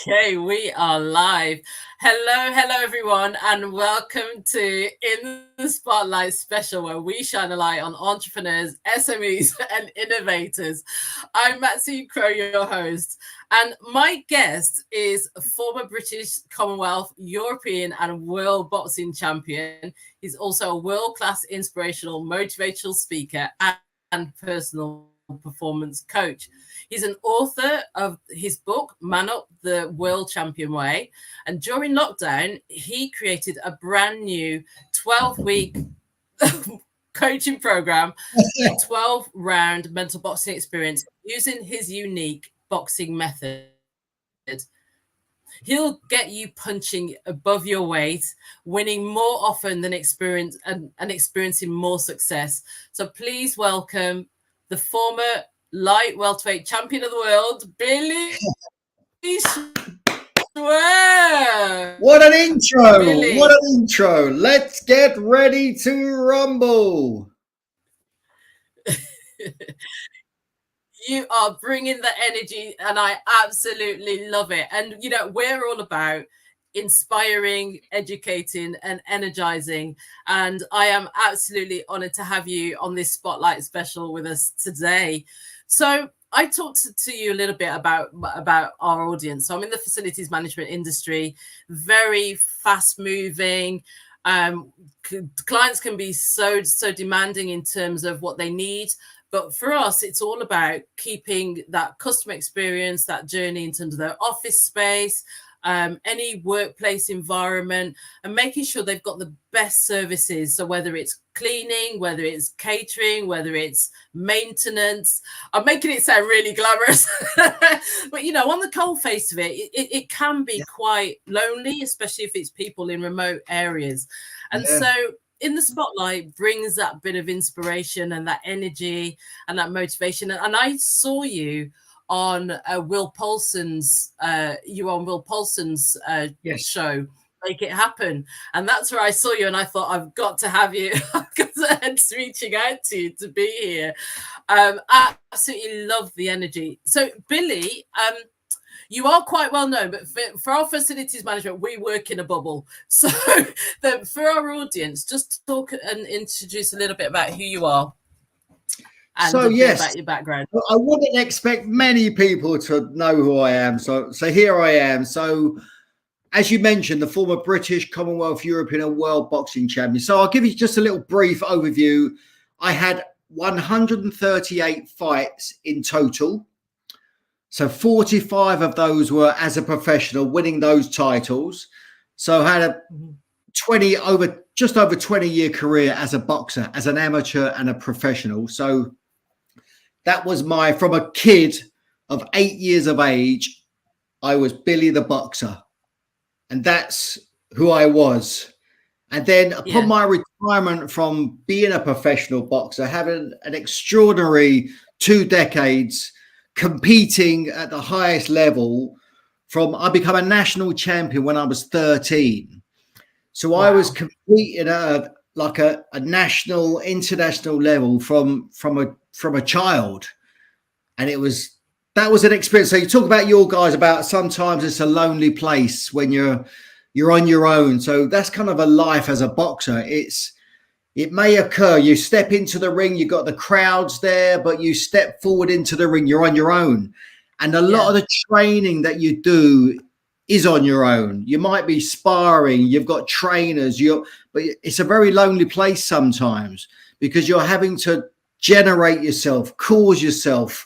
Okay, we are live. Hello, everyone, and welcome to In the Spotlight special, where we shine a light on entrepreneurs, SMEs, and innovators. I'm Matthew Crow, your host, and my guest is former British Commonwealth, European, and World Boxing Champion. He's also a world-class inspirational, motivational speaker and personal performance coach. He's an author of his book, Man Up the World Champion Way. And during lockdown, he created a brand new 12-week coaching program, a 12-round mental boxing experience using his unique boxing method. He'll get you punching above your weight, winning more often than experience and experiencing more success. So please welcome the former light welterweight champion of the world, Billy Schwer. What an intro! Billy. What an intro! Let's get ready to rumble. You are bringing the energy, and I absolutely love it. And you know, we're all about inspiring, educating, and energizing. And I am absolutely honored to have you on this spotlight special with us today. So I talked to you a little bit about our audience. So I'm in the facilities management industry, very fast moving. Clients can be so demanding in terms of what they need. But for us, it's all about keeping that customer experience, that journey in terms of their office space, any workplace environment, and making sure they've got the best services. So whether it's cleaning, whether it's catering, whether it's maintenance, I'm making it sound really glamorous. But, you know, on the cold face of it, it can be quite lonely, especially if it's people in remote areas. And so In the Spotlight brings that bit of inspiration and that energy and that motivation. And I saw you on Will Paulson's show, Make It Happen. And that's where I saw you, and I thought, I've got to have you. Hence reaching out to you to be here. I absolutely love the energy. So Billy, you are quite well known, but for our facilities management, we work in a bubble. So for our audience, just talk and introduce a little bit about who you are. And about your background. I wouldn't expect many people to know who I am. So here I am. So as you mentioned, the former British Commonwealth, European and World Boxing Champion. So I'll give you just a little brief overview. I had 138 fights in total. So 45 of those were as a professional, winning those titles. So I had a just over 20-year career as a boxer, as an amateur and a professional. So that was from a kid of 8 years of age, I was Billy the Boxer. And that's who I was. And then upon my retirement from being a professional boxer, having an extraordinary 2 decades competing at the highest level, I became a national champion when I was 13. So wow. I was competing at a national, international level from a child. And that was an experience. So you talk about your guys about sometimes it's a lonely place when you're on your own. So that's kind of a life as a boxer. It may occur, you step into the ring, you've got the crowds there, but you step forward into the ring, you're on your own. And a lot of the training that you do is on your own. You might be sparring, you've got trainers, but it's a very lonely place sometimes because you're having to generate yourself, cause yourself,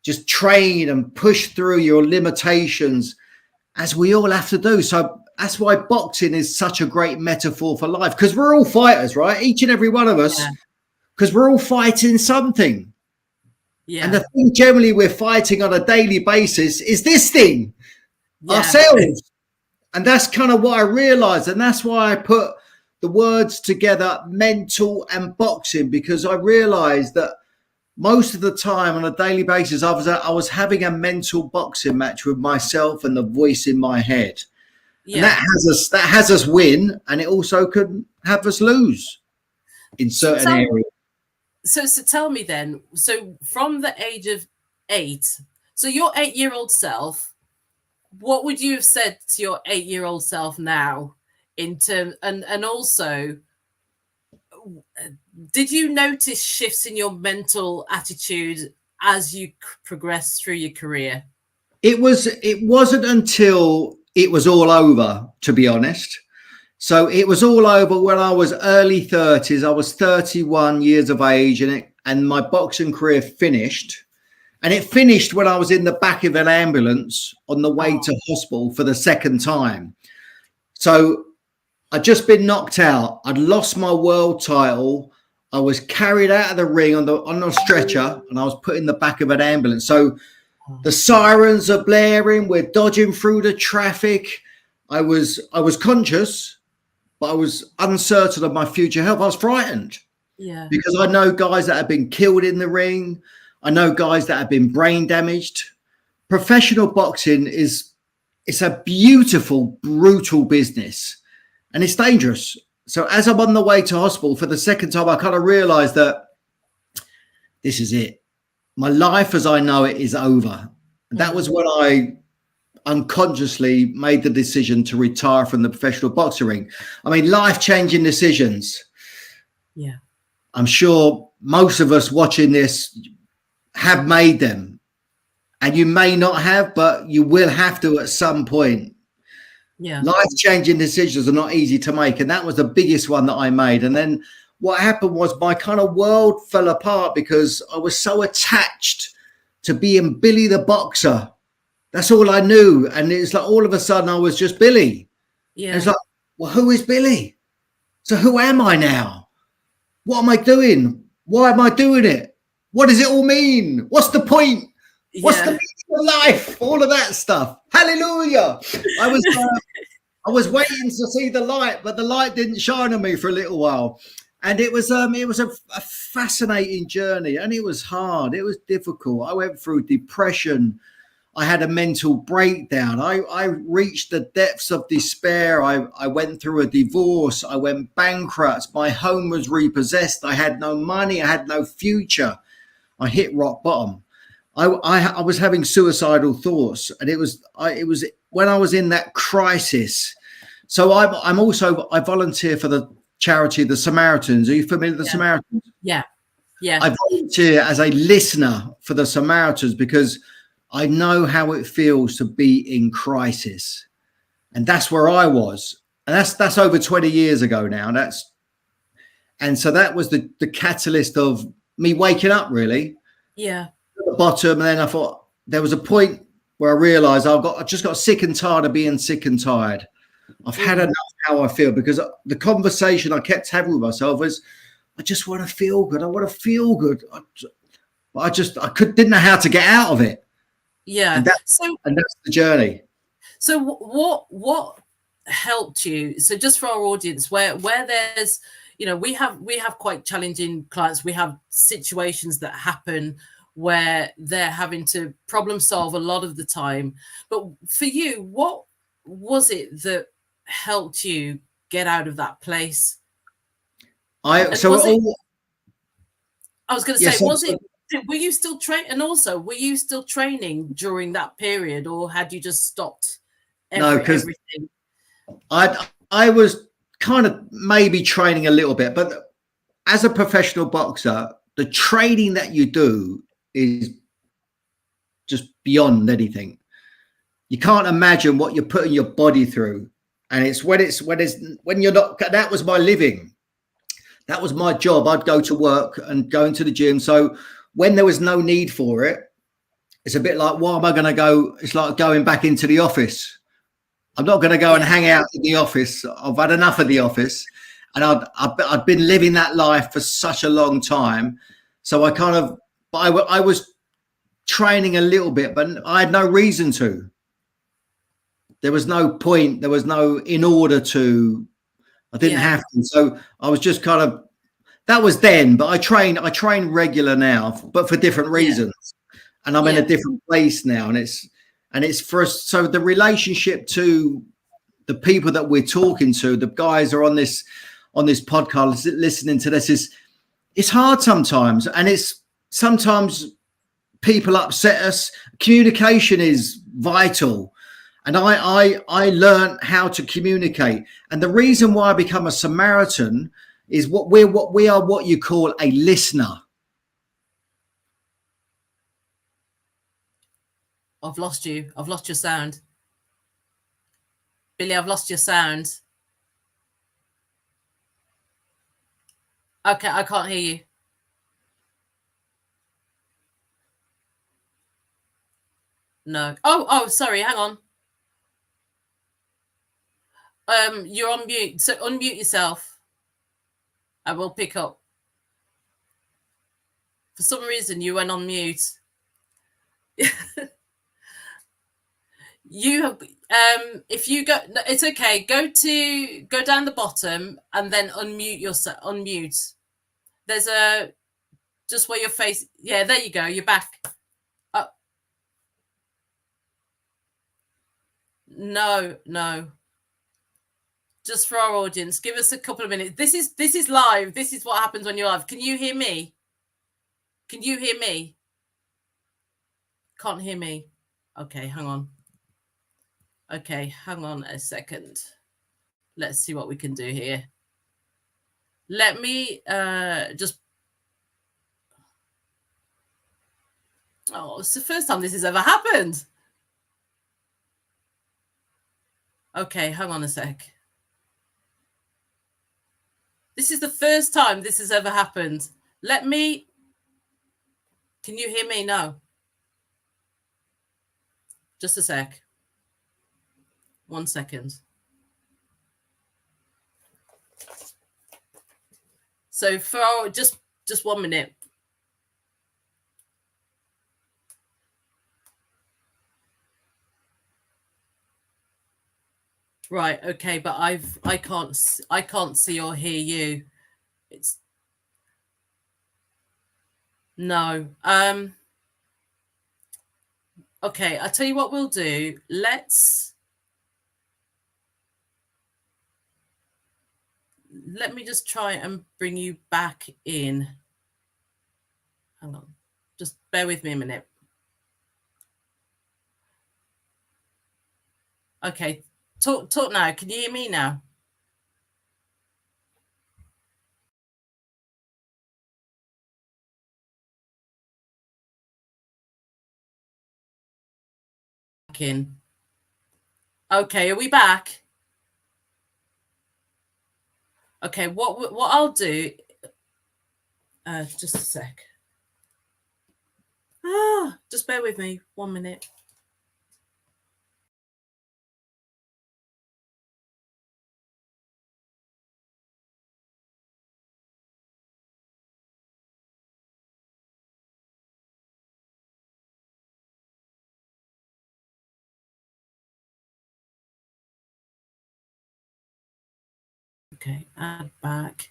just train and push through your limitations, as we all have to do. So that's why boxing is such a great metaphor for life, because we're all fighters, right? Each and every one of us, because we're all fighting something. Yeah. And the thing generally we're fighting on a daily basis is this thing, ourselves. And that's kind of what I realized. And that's why I put the words together, mental and boxing, because I realized that most of the time on a daily basis, I was having a mental boxing match with myself and the voice in my head. And that has us win, and it also could have us lose in certain areas. So tell me then, so from the age of 8, so your 8-year-old self, what would you have said to your 8-year-old self now in terms, and also, did you notice shifts in your mental attitude as you progressed through your career? It wasn't until it was all over, to be honest. So it was all over when I was early 30s. I was 31 years of age, and my boxing career finished. And it finished when I was in the back of an ambulance on the way to hospital for the second time. So I'd just been knocked out. I'd lost my world title. I was carried out of the ring on a stretcher, and I was put in the back of an ambulance. So the sirens are blaring. We're dodging through the traffic. I was conscious, but I was uncertain of my future health. I was frightened. Yeah. Because I know guys that have been killed in the ring. I know guys that have been brain damaged. Professional boxing it's a beautiful, brutal business, and it's dangerous. So as I'm on the way to hospital for the second time, I kind of realized that this is it. My life as I know it is over. And that was when I unconsciously made the decision to retire from the professional boxing ring. I mean, life-changing decisions. Yeah. I'm sure most of us watching this have made them, and you may not have, but you will have to at some point. Yeah. Life-changing decisions are not easy to make, and that was the biggest one that I made. And then what happened was my kind of world fell apart because I was so attached to being Billy the boxer. That's all I knew. And it's like all of a sudden I was just Billy. Yeah. And it's like, well, who is Billy? So who am I now? What am I doing? Why am I doing it? What does it all mean? What's the point? What's the meaning of life? All of that stuff. Hallelujah. I was waiting to see the light, but the light didn't shine on me for a little while. And it was a fascinating journey, and it was hard. It was difficult. I went through depression. I had a mental breakdown. I reached the depths of despair. I went through a divorce. I went bankrupt. My home was repossessed. I had no money. I had no future. I hit rock bottom. I was having suicidal thoughts, and it was when I was in that crisis. So I volunteer for the charity the Samaritans. Are you familiar with the Samaritans? Yeah. I volunteer as a listener for the Samaritans because I know how it feels to be in crisis, and that's where I was, and that's over 20 years ago now. So that was the catalyst of me waking up, really. Yeah. At the bottom, and then I thought there was a point where I realised I just got sick and tired of being sick and tired. I've had enough how I feel, because the conversation I kept having with myself was, I just want to feel good. I want to feel good. I didn't know how to get out of it. Yeah. And that's the journey. So what helped you? So just for our audience, where there's, we have quite challenging clients. We have situations that happen where they're having to problem solve a lot of the time. But for you, what was it that helped you get out of that place? I was going to say, were you still and also were you still training during that period, or had you just stopped everything? I was kind of maybe training a little bit, but as a professional boxer, the training that you do is just beyond anything. You can't imagine what you're putting your body through. And it's when you're not, that was my living. That was my job. I'd go to work and go into the gym. So when there was no need for it, it's a bit like, why am I going to go? It's like going back into the office. I'm not going to go and hang out in the office. I've had enough of the office. And I'd been living that life for such a long time. So I was training a little bit, but I had no reason to. There was no point. There was no in order to. I didn't have to. So I was just kind of, that was then, but I train regular now, but for different reasons. And I'm in a different place now. And it's for us. So the relationship to the people that we're talking to, the guys are on this podcast listening to this, it's hard sometimes. And it's sometimes people upset us. Communication is vital. And I learned how to communicate. And the reason why I become a Samaritan is what we are what you call a listener. I've lost you. I've lost your sound. Billy, I've lost your sound. Okay, I can't hear you. No. Oh, sorry, hang on. You're on mute. So unmute yourself. I will pick up. For some reason you went on mute. You have if you go, it's okay, go down the bottom and then unmute yourself. Unmute. There's a just where your face, yeah, there you go, you're back. No, just for our audience, give us a couple of minutes. This is live. This is what happens when you're live. Can you hear me? Can you hear me? Can't hear me. Okay, hang on. Okay, hang on a second. Let's see what we can do here. Let me just... Oh, it's the first time this has ever happened. Okay, hang on a sec. This is the first time this has ever happened. Let me... Can you hear me? No. Just a sec. 1 second. So for just 1 minute. Right, okay, but I can't see or hear you. It's no. Okay, I'll tell you what we'll do. Let me just try and bring you back in. Hang on. Just bear with me a minute. Okay, talk now. Can you hear me now? In. Okay, are we back? Okay, what I'll do, just a sec. Just bear with me 1 minute. Okay, add back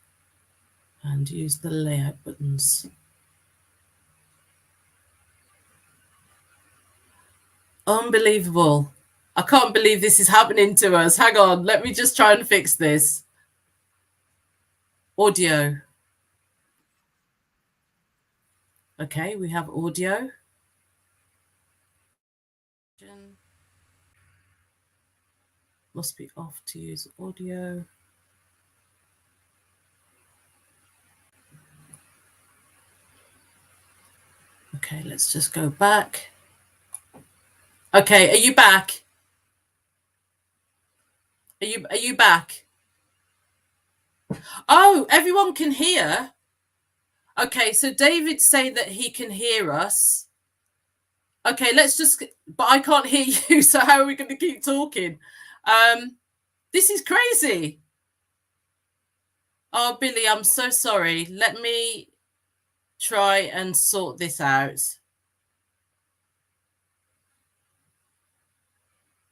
and use the layout buttons. Unbelievable. I can't believe this is happening to us. Hang on, let me just try and fix this. Audio. Okay, we have audio. Must be off to use audio. Okay, let's just go back. Okay, are you back? Are you back? Oh, everyone can hear. Okay, so David's saying that he can hear us. Okay, let's just... But I can't hear you, so how are we going to keep talking? This is crazy. Oh, Billy, I'm so sorry. Let me try and sort this out.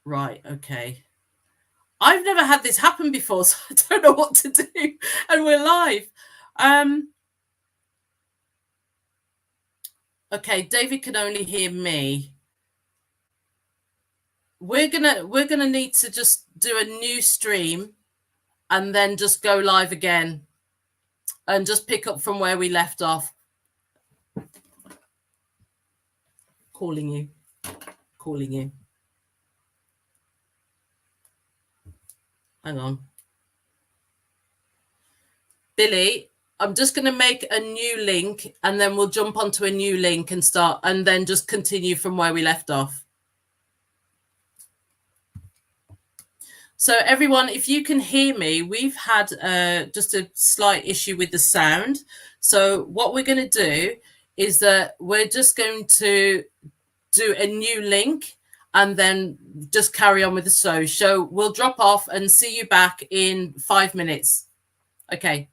Right, okay. I've never had this happen before, so I don't know what to do. And we're live. Okay, David can only hear me. We're gonna need to just do a new stream and then just go live again and just pick up from where we left off. Calling you. Hang on. Billy, I'm just going to make a new link and then we'll jump onto a new link and start and then just continue from where we left off. So everyone, if you can hear me, we've had just a slight issue with the sound. So what we're going to do is that we're just going to do a new link and then just carry on with the show. So we'll drop off and see you back in 5 minutes. Okay.